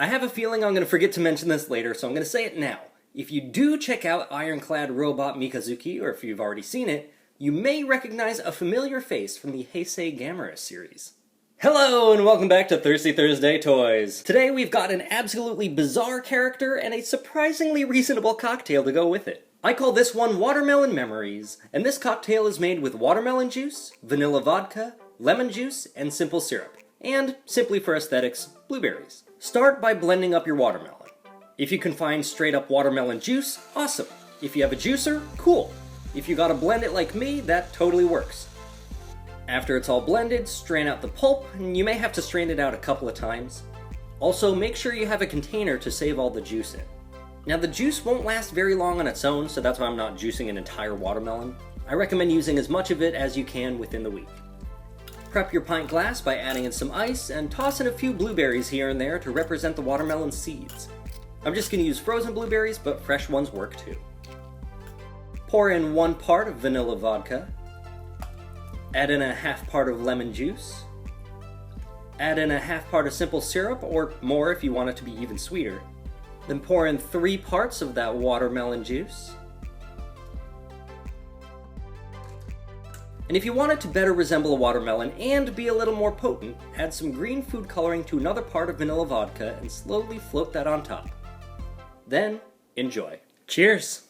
I have a feeling I'm going to forget to mention this later, so I'm going to say it now. If you do check out Ironclad Robot Mikazuki, or if you've already seen it, you may recognize a familiar face from the Heisei Gamera series. Hello, and welcome back to Thirsty Thursday Toys. Today we've got an absolutely bizarre character and a surprisingly reasonable cocktail to go with it. I call this one Watermelon Memories, and this cocktail is made with watermelon juice, vanilla vodka, lemon juice, and simple syrup. And, simply for aesthetics, blueberries. Start by blending up your watermelon. If you can find straight up watermelon juice, awesome. If you have a juicer, cool. If you gotta blend it like me, that totally works. After it's all blended, strain out the pulp, and you may have to strain it out a couple of times. Also, make sure you have a container to save all the juice in. Now the juice won't last very long on its own, so that's why I'm not juicing an entire watermelon. I recommend using as much of it as you can within the week. Prep your pint glass by adding in some ice and toss in a few blueberries here and there to represent the watermelon seeds. I'm just going to use frozen blueberries, but fresh ones work too. Pour in 1 part of vanilla vodka. Add in a half part of lemon juice. Add in a half part of simple syrup, or more if you want it to be even sweeter. Then pour in 3 parts of that watermelon juice. And if you want it to better resemble a watermelon and be a little more potent, add some green food coloring to another part of vanilla vodka and slowly float that on top. Then, enjoy. Cheers!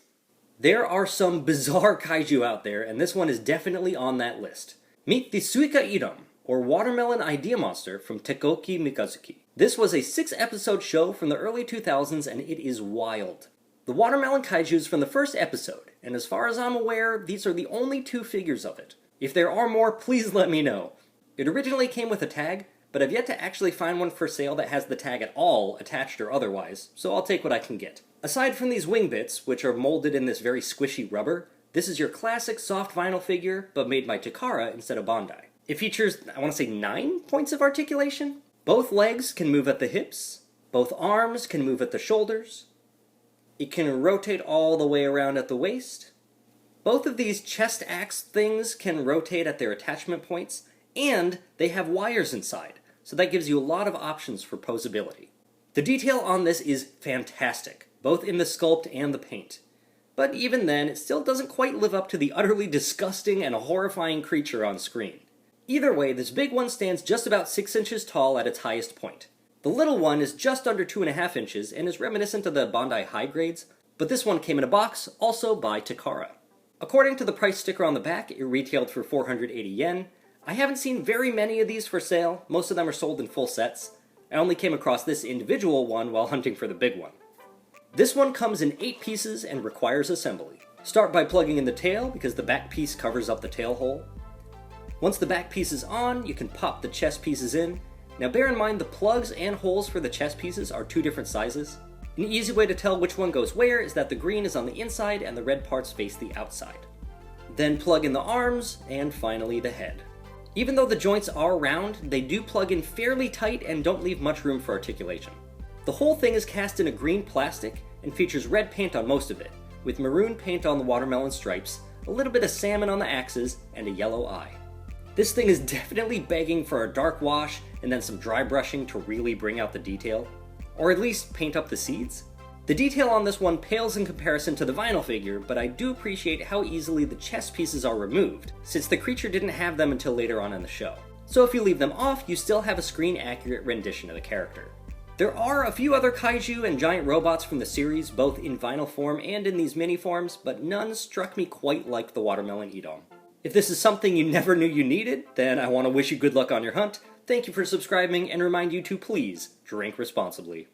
There are some bizarre kaiju out there, and this one is definitely on that list. Meet the Suika Idom, or Watermelon Idea Monster from Tekkouki Mikazuki. This was a 6-episode show from the early 2000s, and it is wild. The watermelon kaiju is from the first episode, and as far as I'm aware, these are the only 2 figures of it. If there are more, please let me know. It originally came with a tag, but I've yet to actually find one for sale that has the tag at all, attached or otherwise, so I'll take what I can get. Aside from these wing bits, which are molded in this very squishy rubber, this is your classic soft vinyl figure, but made by Takara instead of Bandai. It features, I want to say 9 points of articulation. Both legs can move at the hips, both arms can move at the shoulders, it can rotate all the way around at the waist. Both of these chest axe things can rotate at their attachment points, and they have wires inside, so that gives you a lot of options for posability. The detail on this is fantastic, both in the sculpt and the paint. But even then, it still doesn't quite live up to the utterly disgusting and horrifying creature on screen. Either way, this big one stands just about 6 inches tall at its highest point. The little one is just under 2.5 inches and is reminiscent of the Bandai high grades, but this one came in a box, also by Takara. According to the price sticker on the back, it retailed for 480 yen. I haven't seen very many of these for sale, most of them are sold in full sets. I only came across this individual one while hunting for the big one. This one comes in 8 pieces and requires assembly. Start by plugging in the tail because the back piece covers up the tail hole. Once the back piece is on, you can pop the chest pieces in. Now bear in mind the plugs and holes for the chest pieces are 2 different sizes. An easy way to tell which one goes where is that the green is on the inside and the red parts face the outside. Then plug in the arms, and finally the head. Even though the joints are round, they do plug in fairly tight and don't leave much room for articulation. The whole thing is cast in a green plastic and features red paint on most of it, with maroon paint on the watermelon stripes, a little bit of salmon on the axes, and a yellow eye. This thing is definitely begging for a dark wash and then some dry brushing to really bring out the detail. Or at least paint up the seeds. The detail on this one pales in comparison to the vinyl figure, but I do appreciate how easily the chest pieces are removed, since the creature didn't have them until later on in the show. So if you leave them off, you still have a screen-accurate rendition of the character. There are a few other kaiju and giant robots from the series, both in vinyl form and in these mini forms, but none struck me quite like the Watermelon Idom. If this is something you never knew you needed, then I want to wish you good luck on your hunt, thank you for subscribing, and remind you to please drink responsibly.